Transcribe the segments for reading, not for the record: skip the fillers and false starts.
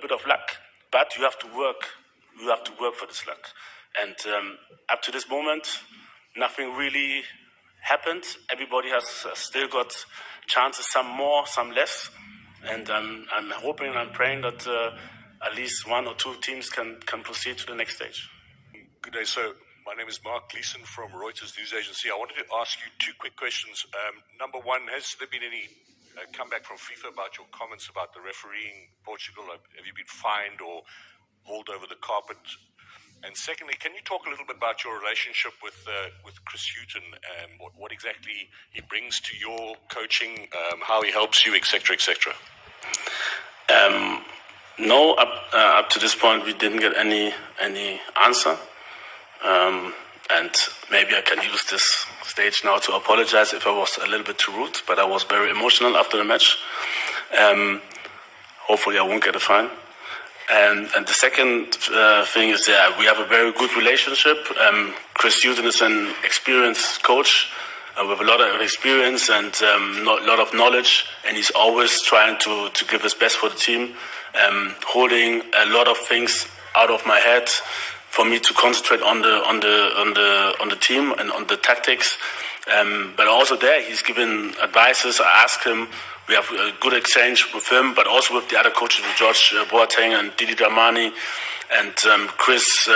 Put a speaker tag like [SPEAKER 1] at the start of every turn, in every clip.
[SPEAKER 1] bit of luck, but you have to work. You have to work for this luck. And up to this moment, nothing really happened. Everybody has still got chances, some more, some less. And I'm hoping and I'm praying that at least one or two teams can proceed to the next stage.
[SPEAKER 2] Good day, sir. My name is Mark Gleeson from Reuters News Agency. I wanted to ask you two quick questions. Number one, has there been any comeback from FIFA about your comments about the refereeing Portugal? Have you been fined or hauled over the carpet? And secondly, can you talk a little bit about your relationship with Chris Hughton and what exactly he brings to your coaching, how he helps you, etc., etc.?
[SPEAKER 1] No, up to this point, we didn't get any answer. And maybe I can use this stage now to apologize if I was a little bit too rude, but I was very emotional after the match. Hopefully I won't get a fine. And the second thing is that we have a very good relationship. Chris Hughton is an experienced coach with a lot of experience and a lot of knowledge, and he's always trying to give his best for the team, holding a lot of things out of my head for me to concentrate on the team and on the tactics. But also there, he's given advices. I ask him. We have a good exchange with him, but also with the other coaches, with George Boateng and Didi Dramani. And Chris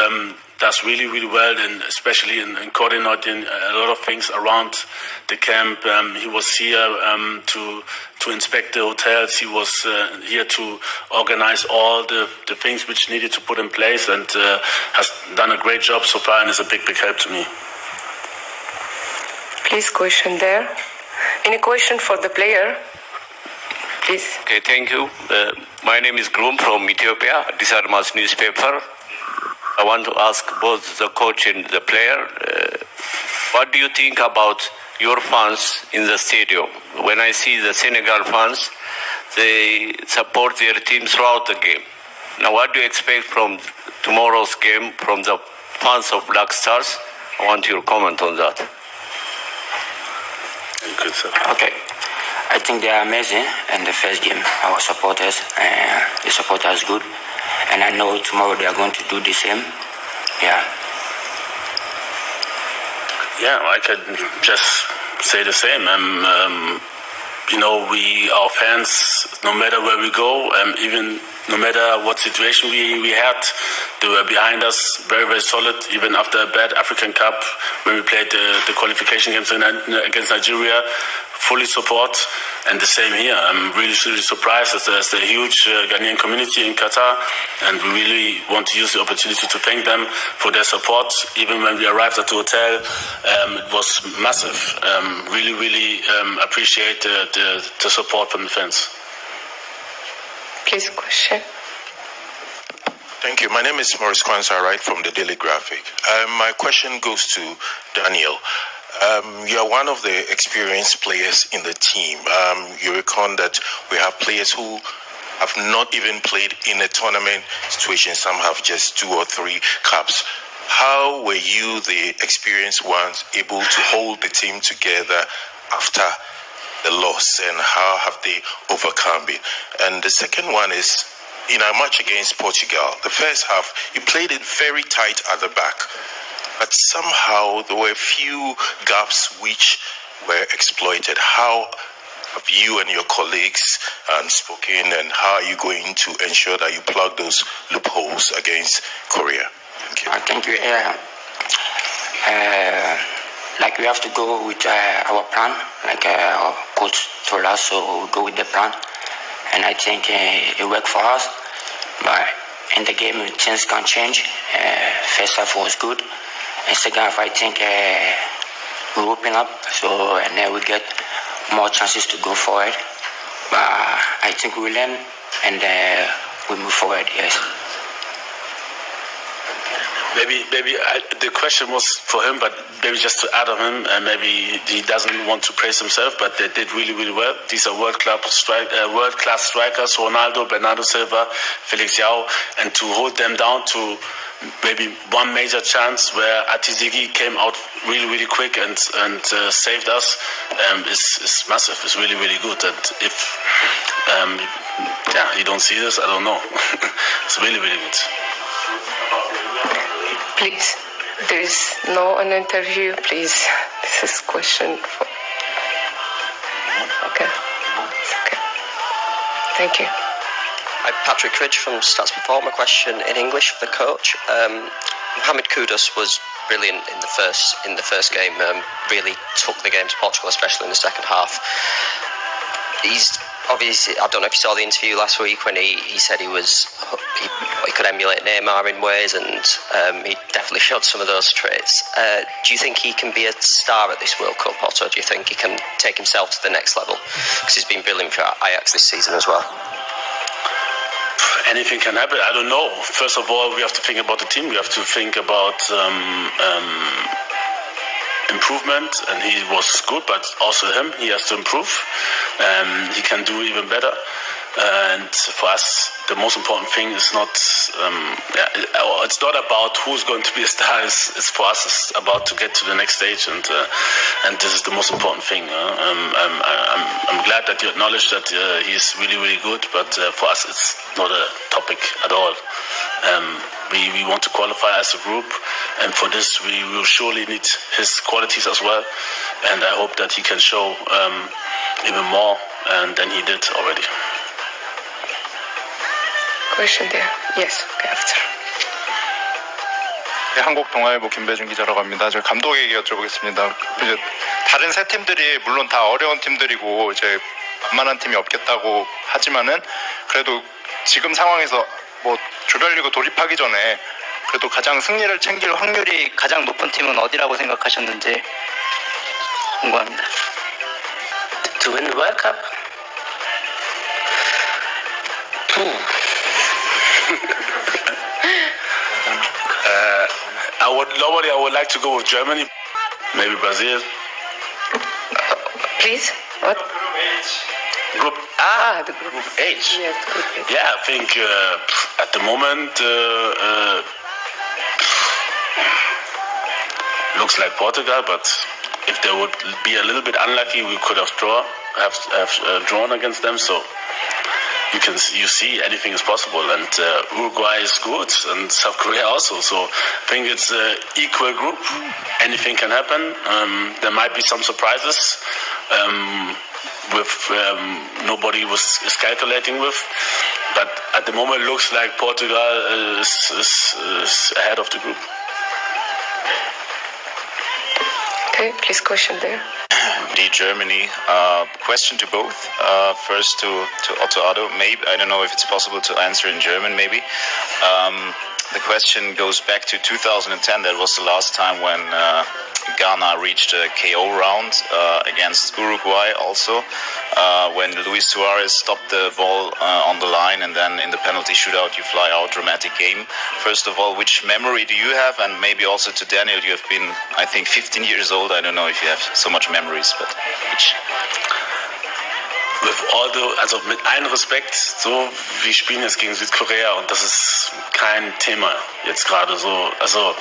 [SPEAKER 1] does really, really well, and especially in coordinating a lot of things around the camp. He was here to inspect the hotels. He was here to organize all the things which needed to put in place, and has done a great job so far, and is a big, big help to me.
[SPEAKER 3] Please, question there. Any question for the player? Please.
[SPEAKER 4] Okay, thank you. My name is Groom from Ethiopia, Disarmas newspaper. I want to ask both the coach and the player, what do you think about your fans in the stadium? When I see the Senegal fans, they support their team throughout the game. Now, what do you expect from tomorrow's game from the fans of Black Stars? I want your comment on that.
[SPEAKER 1] Good, sir.
[SPEAKER 5] Okay. I think they are amazing in the first game. Our supporters, the support us good. And I know tomorrow they are going to do the same. Yeah.
[SPEAKER 1] Yeah, I can just say the same. Our fans, no matter where we go, even no matter what situation we had, they were behind us, very, very solid, even after a bad African Cup, when we played the qualification games against Nigeria, fully support, and the same here. I'm really, really surprised that there's a huge Ghanaian community in Qatar, and we really want to use the opportunity to thank them for their support. Even when we arrived at the hotel, it was massive. Really, really appreciate the support from the fans.
[SPEAKER 3] Please, question.
[SPEAKER 6] Thank you. My name is Maurice Kwanzaa, I write from the Daily Graphic. My question goes to Daniel. You are one of the experienced players in the team. You reckon that we have players who have not even played in a tournament situation. Some have just 2 or 3 caps. How were you, the experienced ones, able to hold the team together after the loss, and how have they overcome it? And the second one is, in our match against Portugal, the first half, you played it very tight at the back. But somehow there were a few gaps which were exploited. How have you and your colleagues spoken, and how are you going to ensure that you plug those loopholes against Korea? Thank you.
[SPEAKER 5] Thank you. Like we have to go with our plan, like our coach told us, so we go with the plan. And I think it worked for us. But in the game, things can change. First half was good. And second half, I think we open up, and then we get more chances to go forward. But I think we learn and we move forward, yes.
[SPEAKER 1] Maybe the question was for him, but maybe just to add on him, maybe he doesn't want to praise himself, but they did really, really well. These are world-class strikers, Ronaldo, Bernardo Silva, Felix Yao, and to hold them down to maybe one major chance where Atizigi came out really, really quick and saved us is massive. It's really, really good. And if you don't see this, I don't know. It's really, really good.
[SPEAKER 3] Please, there is no an interview, please. This is question for... Okay. It's okay. Thank you.
[SPEAKER 7] Hi, Patrick Ridge from Stats Before. My question in English for the coach. Mohammed Kudus was brilliant in the first game. Really took the game to Portugal, especially in the second half. He's obviously, I don't know if you saw the interview last week when he said he could emulate Neymar in ways, and he definitely showed some of those traits. Do you think he can be a star at this World Cup, Otto? Do you think he can take himself to the next level? Because he's been brilliant for Ajax this season as well.
[SPEAKER 1] Anything can happen. I don't know. First of all, we have to think about the team. We have to think about improvement, and he was good, but also he has to improve. He can do even better. And for us, the most important thing is not, it's not about who's going to be a star. It's for us, it's about to get to the next stage, and this is the most important thing. I'm glad that you acknowledge that he's really, really good, but for us, it's not a topic at all. We want to qualify as a group, and for this, we will surely need his qualities as well, and I hope that he can show even more than he did already.
[SPEAKER 3] Question there. Yes, okay, after.
[SPEAKER 8] 네, 한국 동아일보 김배준 기자라고 합니다. 저 감독에게 여쭤보겠습니다. 이제 다른 세 팀들이 물론 다 어려운 팀들이고 이제 만만한 팀이 없겠다고 하지만은 그래도 지금 상황에서 뭐 조별리그 돌입하기 전에 그래도 가장 승리를 챙길 확률이 가장 높은 팀은 어디라고 생각하셨는지 궁금합니다.
[SPEAKER 5] To win the World Cup?
[SPEAKER 1] Normally I would like to go with Germany, maybe Brazil.
[SPEAKER 3] Please? What?
[SPEAKER 1] Group
[SPEAKER 3] The group
[SPEAKER 1] H.
[SPEAKER 3] Yes, group H.
[SPEAKER 1] Yeah, I think at the moment looks like Portugal, but if they would be a little bit unlucky, we could have drawn against them. So you see anything is possible, and Uruguay is good, and South Korea also. So I think it's an equal group. Anything can happen. There might be some surprises with nobody is calculating with, but at the moment it looks like Portugal is ahead of the group.
[SPEAKER 3] Okay, please question there.
[SPEAKER 9] The Germany. Question to both. First to Otto Addo. Maybe I don't know if it's possible to answer in German. Maybe the question goes back to 2010. That was the last time when Ghana reached a KO round against Uruguay. Also, when Luis Suarez stopped the ball on the line, and then in the penalty shootout, you fly out. Dramatic game. First of all, which memory do you have? And maybe also to Daniel, you have been, I think, 15 years old. I don't know if you have so much memories, but which.
[SPEAKER 1] With Addo, also mit allem Respekt, so wir spielen jetzt gegen Südkorea und das ist kein Thema jetzt gerade so. Also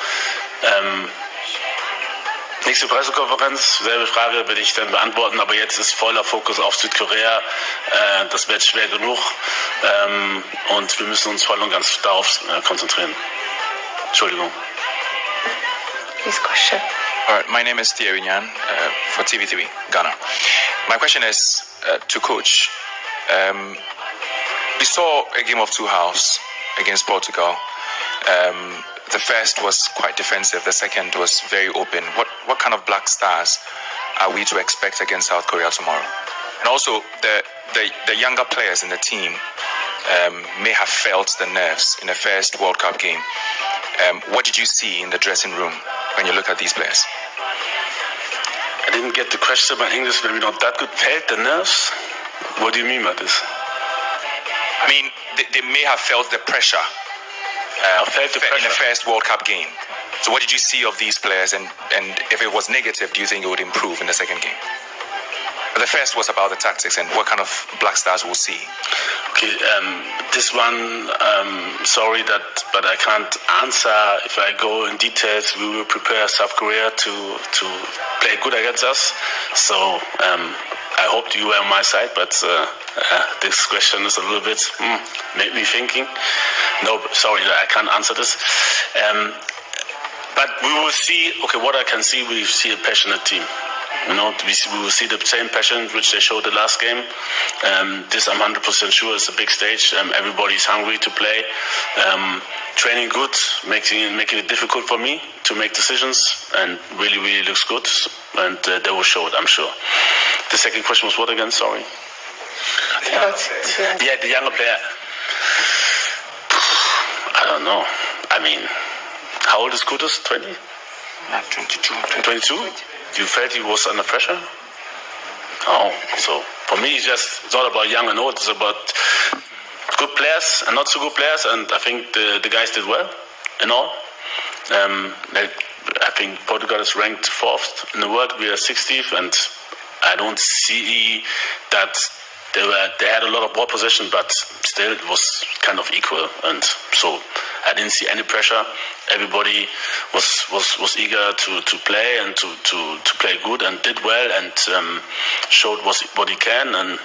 [SPEAKER 1] nächste Pressekonferenz, selbe Frage werde ich dann beantworten, aber jetzt ist voller Fokus auf Südkorea. Das wird schwer genug und wir müssen uns voll und ganz darauf konzentrieren. Entschuldigung.
[SPEAKER 3] Please question.
[SPEAKER 10] All right, my name is Thierry Nyan for TV3 Ghana. My question is to Coach. We saw a game of two halves against Portugal. The first was quite defensive. The second was very open. What kind of black stars are we to expect against South Korea tomorrow? And also, the younger players in the team may have felt the nerves in the first World Cup game. What did you see in the dressing room when you look at these players?
[SPEAKER 1] I didn't get the question. My English maybe not that good. Felt the nerves? What do you mean by this?
[SPEAKER 10] I mean, they may have felt the pressure. In the first World Cup game. So what did you see of these players, and if it was negative, do you think it would improve in the second game? But the first was about the tactics and what kind of black stars we'll see.
[SPEAKER 1] Okay, this one, sorry but I can't answer. If I go in details, we will prepare South Korea to play good against us. So I hope you were on my side, but this question is a little bit made me thinking. No, sorry, I can't answer this. But we will see. Okay, what I can see, we see a passionate team. We will see the same passion which they showed the last game. This I'm 100% sure is a big stage. Everybody's hungry to play. Training good, making it difficult for me to make decisions, and really looks good. And they will show it, I'm sure. The second question was what again? Sorry. Yeah, the younger player. I don't know. I mean, how old is Kudus? 20?
[SPEAKER 5] 22.
[SPEAKER 1] 22? You felt he was under pressure? Oh, so for me, it's all about young and old. It's about good players and not so good players, and I think the guys did well in all. I think Portugal is ranked 4th in the world. We are 60th, and I don't see that they had a lot of ball possession, but still it was kind of equal, and so I didn't see any pressure. Everybody was eager to play and to play good and did well and showed what he can. And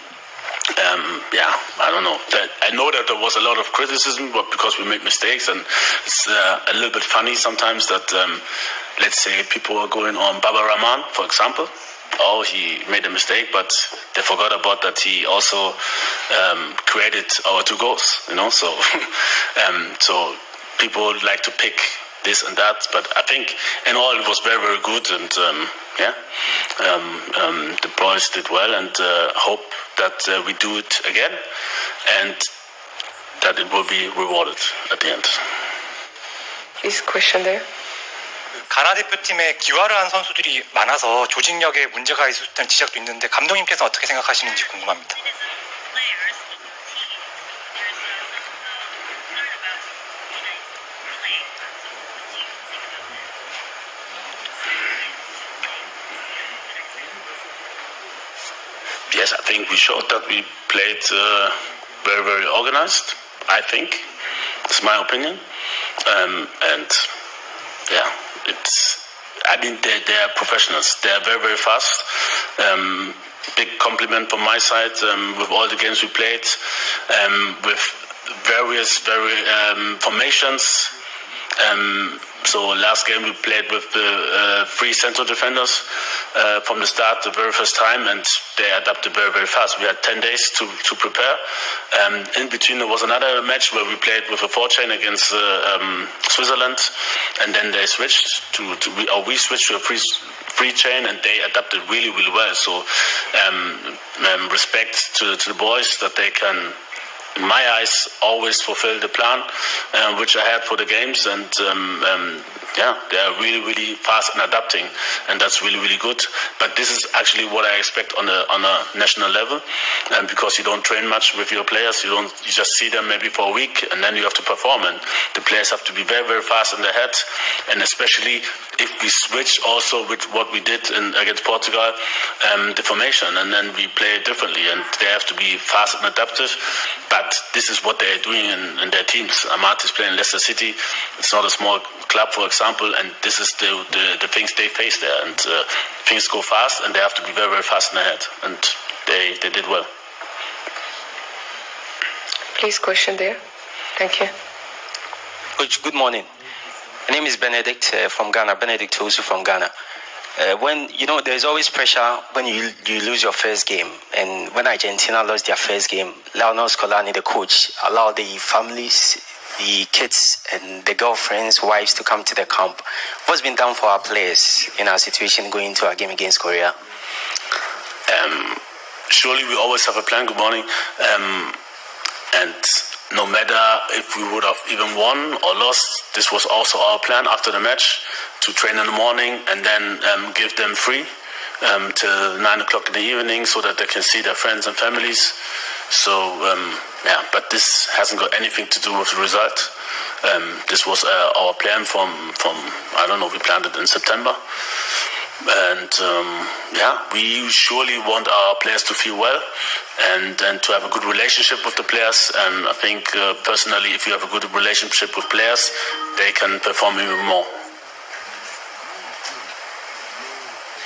[SPEAKER 1] I don't know. I know that there was a lot of criticism, but because we make mistakes, and it's a little bit funny sometimes that let's say people are going on Baba Rahman, for example. Oh, he made a mistake, but they forgot about that he also created our 2 goals. So so people like to pick this and that, but I think in all it was very good, and the boys did well, and hope that we do it again and that it will be rewarded at the end.
[SPEAKER 3] This question there.
[SPEAKER 11] 가나 대표팀에 기화를 한 선수들이 많아서 조직력에 문제가 있을 수 있다는 지적도 있는데 감독님께서 어떻게 생각하시는지 궁금합니다.
[SPEAKER 1] Yes, I think we showed that we played very organized. I think it's my opinion, and they are professionals. They are very fast. Big compliment from my side with all the games we played, with various formations. So last game we played with the 3 central defenders from the start, the very first time, and they adapted very fast. We had 10 days to prepare. In between there was another match where we played with a 4-chain against Switzerland, and then they switched we switched to a 3-chain, and they adapted really well. So respect to the boys that they can, in my eyes, always fulfill the plan which I had for the games, and they are really fast in adapting, and that's really good. But this is actually what I expect on a national level, because you don't train much with your players. You just see them maybe for a week, and then you have to perform, and the players have to be very fast in their head, and especially if we switch also with what we did against Portugal, the formation, and then we play differently, and they have to be fast and adaptive. But this is what they are doing in their teams. Amartey is playing Leicester City. It's not a small club, for example, and this is the things they face there, and things go fast, and they have to be very fast in their head, and they did well.
[SPEAKER 3] Please, question there. Thank you.
[SPEAKER 12] Good morning. My name is Benedict from Ghana. Benedict Osu from Ghana. When there's always pressure when you lose your first game, and when Argentina lost their first game, Lionel Scolani, the coach, allowed the families, the kids, and the girlfriends, wives to come to the camp. What's been done for our players in our situation going into our game against Korea?
[SPEAKER 1] Surely we always have a plan. Good morning. And no matter if we would have even won or lost, this was also our plan after the match, to train in the morning and then give them free till 9 o'clock in the evening, so that they can see their friends and families. So but this hasn't got anything to do with the result. This was our plan from I don't know, we planned it in September, And we surely want our players to feel well and to have a good relationship with the players. And I think personally, if you have a good relationship with players, they can perform even more.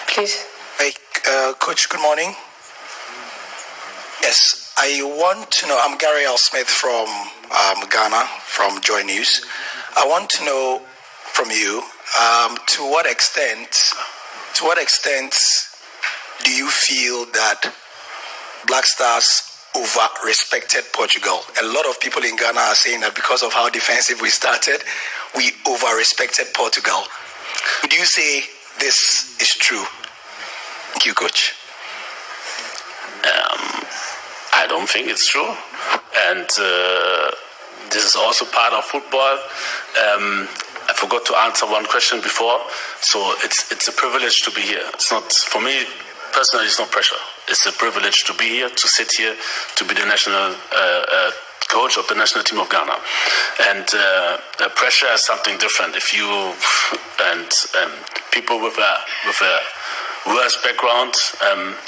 [SPEAKER 3] Please.
[SPEAKER 13] Hey, Coach, good morning. Yes, I want to know, I'm Gary L. Smith from Ghana, from Joy News. I want to know from you, to what extent do you feel that Black Stars over-respected Portugal? A lot of people in Ghana are saying that because of how defensive we started, we over-respected Portugal. Would you say this is true? Thank you, Coach.
[SPEAKER 1] I don't think it's true. And this is also part of football. I forgot to answer one question before. So it's a privilege to be here. It's not, for me personally, it's not pressure. It's a privilege to be here, to sit here, to be the national coach of the national team of Ghana. And pressure is something different. If you and people with a worse background,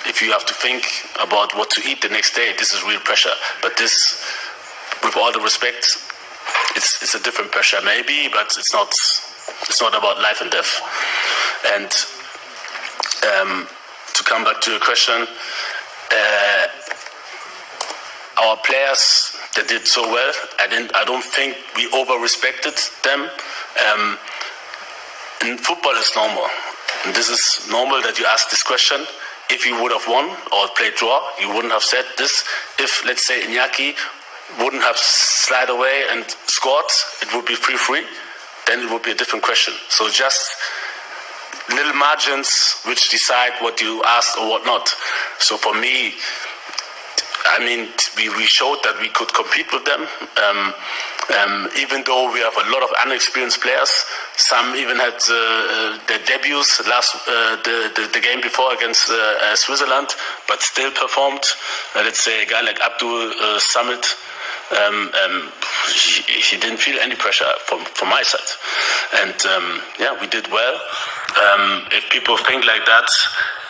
[SPEAKER 1] if you have to think about what to eat the next day, this is real pressure. But this, with all the respect, it's a different pressure maybe, but it's not about life and death. And to come back to your question, our players, they did so well. I don't think we over-respected them. In football, it's normal. And this is normal that you ask this question. If you would have won or played draw, you wouldn't have said this. If, let's say, Iñaki wouldn't have slid away and scored, it would be 3-3, then it would be a different question. So just little margins which decide what you asked or what not. So for me, I mean, we showed that we could compete with them. Even though we have a lot of inexperienced players, some even had their debuts the game before against Switzerland, but still performed. Let's say a guy like Addo Summit, he didn't feel any pressure from my side. And we did well. If people think like that,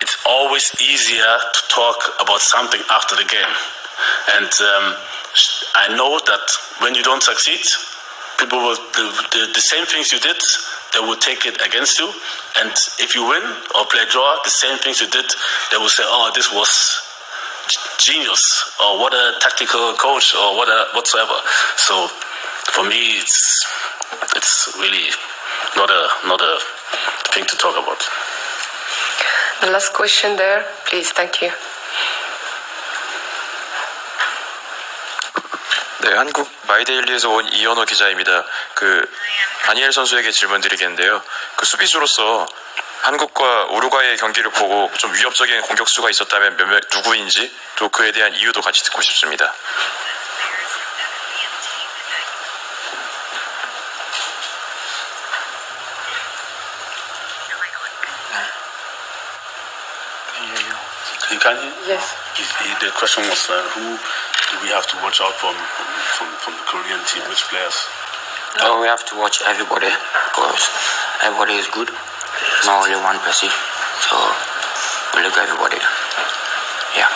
[SPEAKER 1] it's always easier to talk about something after the game. And I know that when you don't succeed, people will the same things you did, they will take it against you. And if you win or play draw, the same things you did, they will say, "Oh, this was genius," or "What a tactical coach," or whatsoever. So for me, it's really not a thing to talk about.
[SPEAKER 3] The last question there, please. Thank you.
[SPEAKER 14] 네, 한국 마이데일리에서 온 이현호 기자입니다. 다니엘 선수에게 질문 드리겠는데요. 수비수로서 한국과 우루과이의 경기를 보고 좀 위협적인 공격수가 있었다면 누구인지, 또 그에 대한 이유도 같이 듣고 싶습니다.
[SPEAKER 1] You can hear?
[SPEAKER 3] Yes.
[SPEAKER 1] The question was who do we have to watch out from the Korean team? Which players?
[SPEAKER 5] Oh, we have to watch everybody because everybody is good. Not only one person. So we look at everybody. Yeah.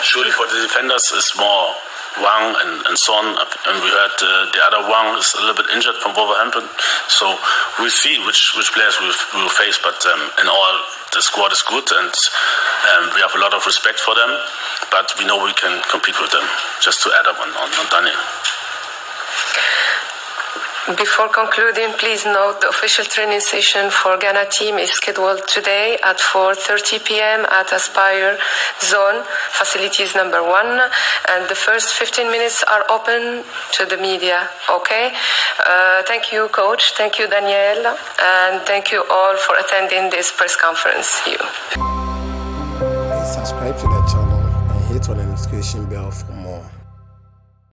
[SPEAKER 1] Surely for the defenders it's more Wang and Son, and we heard the other Wang is a little bit injured from Wolverhampton. So we'll see which players we will face. But in all, the squad is good, and we have a lot of respect for them. But we know we can compete with them. Just to add up on Daniel.
[SPEAKER 3] Before concluding, please note the official training session for Ghana team is scheduled today at 4:30 p.m. at Aspire Zone, facilities number 1, and the first 15 minutes are open to the media. Okay? Thank you, Coach. Thank you, Daniel. And thank you all for attending this press conference.
[SPEAKER 15] Please subscribe to the channel and hit on the notification bell for more.